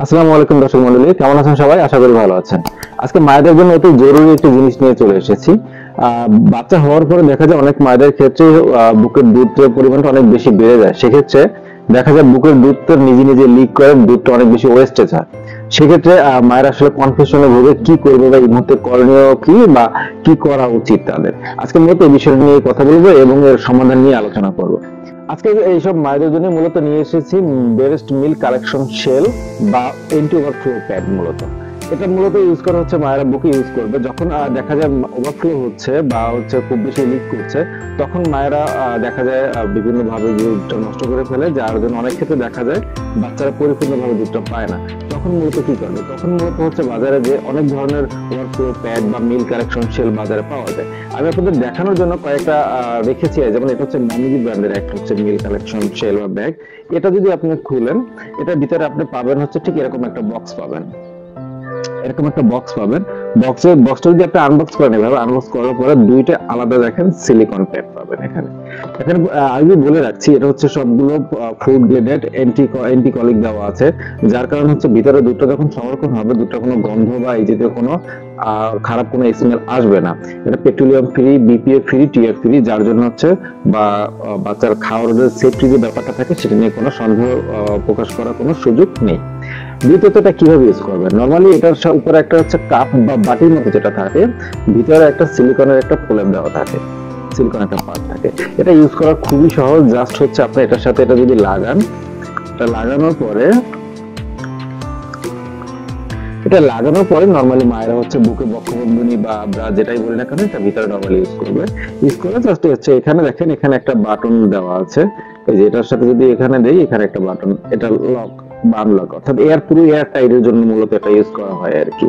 আসসালামু আলাইকুম দর্শক মণ্ডলী, কেমন আছেন সবাই? আশা করি ভালো আছেন। আজকে মায়েদের জন্য অতি জরুরি একটি জিনিস নিয়ে চলে এসেছি। বাচ্চা হওয়ার পরে দেখা যায় অনেক মায়েদের ক্ষেত্রে বুকের দুধের পরিমাণটা অনেক বেশি বেড়ে যায়। সেক্ষেত্রে দেখা যায় বুকের দুধটা নিজে নিজে লিক করে, দুধটা অনেক বেশি ওয়েস্টেজ হয়। সেক্ষেত্রে মায়ের আসলে কনফিউশনে ভোগে কি করবে বা এই মুহূর্তে করণীয় কি বা কি করা উচিত তাদের। আজকে মূলত এই বিষয় নিয়ে কথা বলবো এবং এর সমাধান নিয়ে আলোচনা করবো। আজকে এইসব মায়েদের জন্য মূলত নিয়ে এসেছি বেরেস্ট মিল্ক কালেকশন শেল বা এন্টি ওভারফ্লো প্যাড। এটা মূলত ইউজ করা হচ্ছে মায়েরা বুকে ইউজ করবে যখন দেখা যায় ওভারফ্লো হচ্ছে বা খুব বেশি লিক করছে, তখন মায়েরা দেখা যায় বিভিন্ন ভাবে দুধটা নষ্ট করে ফেলে, যার জন্য অনেক ক্ষেত্রে দেখা যায় বাচ্চারা পরিপূর্ণভাবে দুধটা পায় না। তখন মূলত কি করবে? তখন মূলত হচ্ছে বাজারে যে অনেক ধরনের ওভারফ্লো প্যাড বা মিল্ক কালেকশন শেল বাজারে পাওয়া যায়। আমি আপনাদের দেখানোর জন্য কয়েকটা রেখেছি, যেমন এটা হচ্ছে মমিজি ব্র্যান্ডের একটা হচ্ছে মিল্ক কালেকশন শেল বা ব্যাগ। এটা যদি আপনি খুলেন, এটার ভিতরে আপনি পাবেন হচ্ছে ঠিক এরকম একটা বক্স পাবেন। বক্সটা যদি আপনি আনবক্স করেন, এভাবে আনবক্স করার পরে দুইটা আলাদা দেখেন সিলিকন প্যাড পাবেন এখানে। আমি বলে রাখছি, এটা হচ্ছে সবগুলো ফুড গ্রেডেড অ্যান্টিকলিক দেওয়া আছে, যার কারণে হচ্ছে ভিতরে দুধটা যখন সংরক্ষণ হবে, দুধটা কোনো গন্ধ বা এই জাতীয় কোনো খারাপ কোনো স্মেল আসবে না। এটা petroleum free, BPA free, TF free, যার জন্য হচ্ছে বা বাচ্চার খাওয়ার যে সেফটি যে ব্যাপারটা থাকে সেটা নিয়ে কোনো সন্দেহ প্রকাশ করার কোনো সুযোগ নেই। দ্বিতীয়ত এটা কিভাবে ইউজ করবেন? নরমালি এটার উপরে একটা হচ্ছে কাপ বা বাটির মতো যেটা থাকে, ভিতরে একটা সিলিকনের একটা প্রলেপ দেওয়া থাকে, সিলিকন একটা পার্ট থাকে। এটা ইউজ করা খুবই সহজ। জাস্ট হচ্ছে আপনি এটার সাথে এটা যদি লাগান, এটা লাগানোর পরে নরমালি মায়েরা হচ্ছে বুকে বক্ষবন্ধনী বা ব্রা যেটাই বলি না কেন, এটা ভিতরে নরমালি ইউজ করে জাস্ট হচ্ছে এখানে দেখেন, এখানে একটা বাটন দেওয়া আছে। এই যে এটার সাথে যদি এখানে দেই, এখানে একটা বাটন, এটা লক বা আনলক, অর্থাৎ পুরো এয়ার টাইটের জন্য মূলত এটা ইউজ করা হয় আর কি।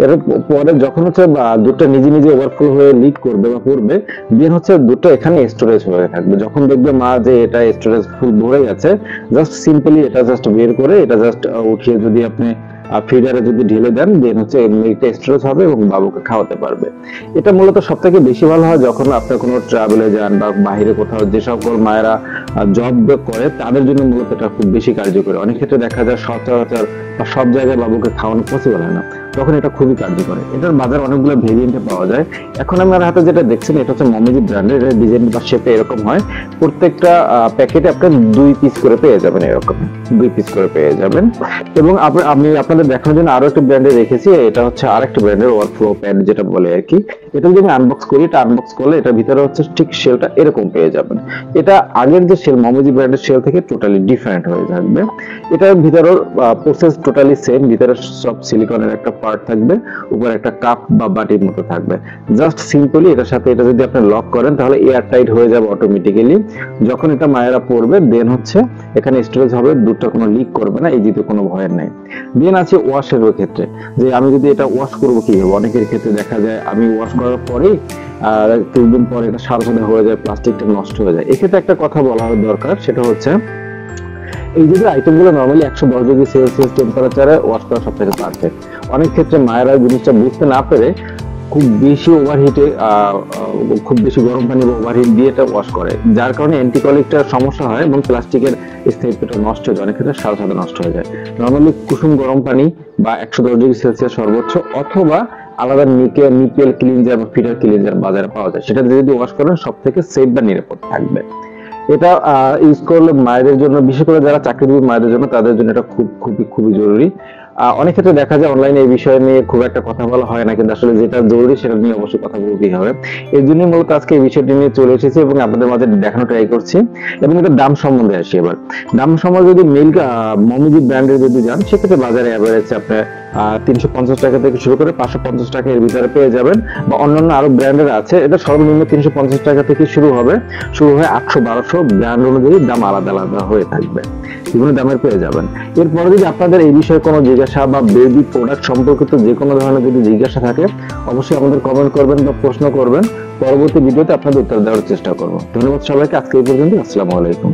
এর পরে যখন হচ্ছে দুধটা নিজে নিজে ওভারফ্লো হয়ে লিক করবে বা পড়বে, দিয়ে হচ্ছে দুধটা এখানে স্টোরেজ হয়ে থাকবে। যখন দেখবে মা যে এটা স্টোরেজ ফুল ভরে গেছে, জাস্ট সিম্পলি এটা জাস্ট বের করে এটা জাস্ট উঠিয়ে যদি আপনি ফিডারে যদি ঢেলে দেন, দেন হচ্ছে মিল্কটা স্টোরেজ হবে এবং বাবুকে খাওয়াতে পারবে। এটা মূলত সব থেকে বেশি ভালো হয় যখন আপনি কোনো ট্রাভেলে যান বা বাইরে কোথাও, যে সকল মায়েরা জব করে তাদের জন্য মূলত এটা খুব বেশি কার্যকরী। অনেক ক্ষেত্রে দেখা যায় সচরাচর বা সব জায়গায় বাবুকে খাওয়ানো পসিবল হয় না, তখন এটা খুবই কার্যকরী। এটার বাজার অনেকগুলো ভেরিয়েন্টে পাওয়া যায়। এখন আমার হাতে যেটা দেখছেন, এটা হচ্ছে মমিজি ব্র্যান্ডের। এর ডিজাইন বা শেপে এরকম হয়। প্রত্যেকটা প্যাকেটে আপনি 2 পিস করে পেয়ে যাবেন, এরকম 2 পিস করে পেয়ে যাবেন। এবং আমি আপনাদের দেখানোর জন্য আরো একটা ব্র্যান্ডে রেখেছি। এটা হচ্ছে আরেকটা ব্র্যান্ডের ওয়ার্কফ্লো প্যাড যেটা বলে আর কি। এটা যদি আমি আনবক্স করি, এটা আনবক্স করলে এটার ভিতরে হচ্ছে ঠিক শেলটা এরকম পেয়ে যাবেন। এটা আগের যে শেল, মমিজি ব্র্যান্ডের শেল থেকে টোটালি ডিফারেন্ট হয়ে থাকবে। এটার ভিতরের প্রসেস টোটালি সেম। ভিতরে সব সিলিকনের একটা পার্ট থাকবে, উপরে একটা কাপ বা বাটির মতো থাকবে। জাস্ট সিম্পলি এটার সাথে এটা যদি আপনি লক করেন, তাহলে এয়ার টাইট হয়ে যাবে অটোমেটিক্যালি। যখন এটা মায়েরা পড়বে, দেন হচ্ছে এখানে স্টোরেজ হবে, দুধটা কোনো লিক করবে না, এই যেতে কোনো ভয়ের নাই। দেন আছে ওয়াশের ক্ষেত্রে, যে আমি যদি এটা ওয়াশ করবো কিভাবে। অনেকের ক্ষেত্রে দেখা যায় আমি ওয়াশ করার পরেই কিছুদিন পরে এটা সাদা সাদা হয়ে যায়, প্লাস্টিকটা নষ্ট হয়ে যায়। এক্ষেত্রে একটা কথা বলা দরকার, সেটা হচ্ছে এই যে আইটেমগুলো নরমালি 110 ডিগ্রি সেলসিয়াস টেম্পারেচারে ওয়াশ করা সবথেকে পারফেক্ট। অনেক ক্ষেত্রে মায়েরা জিনিসটা বুঝতে না পেরে খুব বেশি ওভারহিটে, খুব বেশি গরম পানি বা ওভারহিট দিয়ে এটা ওয়াশ করে, যার কারণে অ্যান্টিকলিকটার সমস্যা হয় এবং প্লাস্টিকের স্থায়িত্বটা নষ্ট হয়ে যায়, অনেক ক্ষেত্রে সাদা সাদা নষ্ট হয়ে যায়। নরমালি কুসুম গরম পানি বা 110 ডিগ্রি সেলসিয়াস সর্বোচ্চ, অথবা আলাদা নিকেল ক্লিনজার বা ফিটার ক্লিনজার বাজারে পাওয়া যায়, সেটা যদি ওয়াশ করেন সব থেকে সেফ বা নিরাপদ থাকবে। এটা ইউজ করলে মায়েদের জন্য, বিশেষ করে যারা চাকরিজীবী মায়েদের জন্য, তাদের জন্য এটা খুবই জরুরি। অনেক ক্ষেত্রে দেখা যায় অনলাইনে এই বিষয় নিয়ে খুব একটা কথা বলা হয় না, কিন্তু আসলে যেটা জরুরি সেটা নিয়ে অবশ্যই কথা বলতেই হবে। এই জন্যই মূলত আজকে এই বিষয়টি নিয়ে চলে এসেছি এবং আপনাদের মাঝে দেখানো ট্রাই করছি। এবং এটার দাম সম্বন্ধে আসি এবার। দাম সম্বন্ধে যদি মিল্ক মমিজি ব্র্যান্ডের যদি যান, সেক্ষেত্রে বাজারে অ্যাভারেজ আপনার 350 টাকা থেকে শুরু করে 550 টাকা এর ভিতরে পেয়ে যাবেন। বা অন্যান্য আরো ব্র্যান্ডের আছে, এটা সর্বনিম্ন 350 টাকা থেকে শুরু হয়ে 800-1200 ব্র্যান্ড অনুযায়ী দাম আলাদা আলাদা হয়ে থাকবে, বিভিন্ন দামের পেয়ে যাবেন। এরপরে যদি আপনাদের এই বিষয়ে কোনো জিজ্ঞাসা বা বেবি প্রোডাক্ট সম্পর্কিত যে কোনো ধরনের যদি জিজ্ঞাসা থাকে, অবশ্যই আমাদের কমেন্ট করবেন বা প্রশ্ন করবেন। পরবর্তী ভিডিওতে আপনাদের উত্তর দেওয়ার চেষ্টা করব। ধন্যবাদ সবাইকে। আজকে এই পর্যন্ত। আসসালামু আলাইকুম।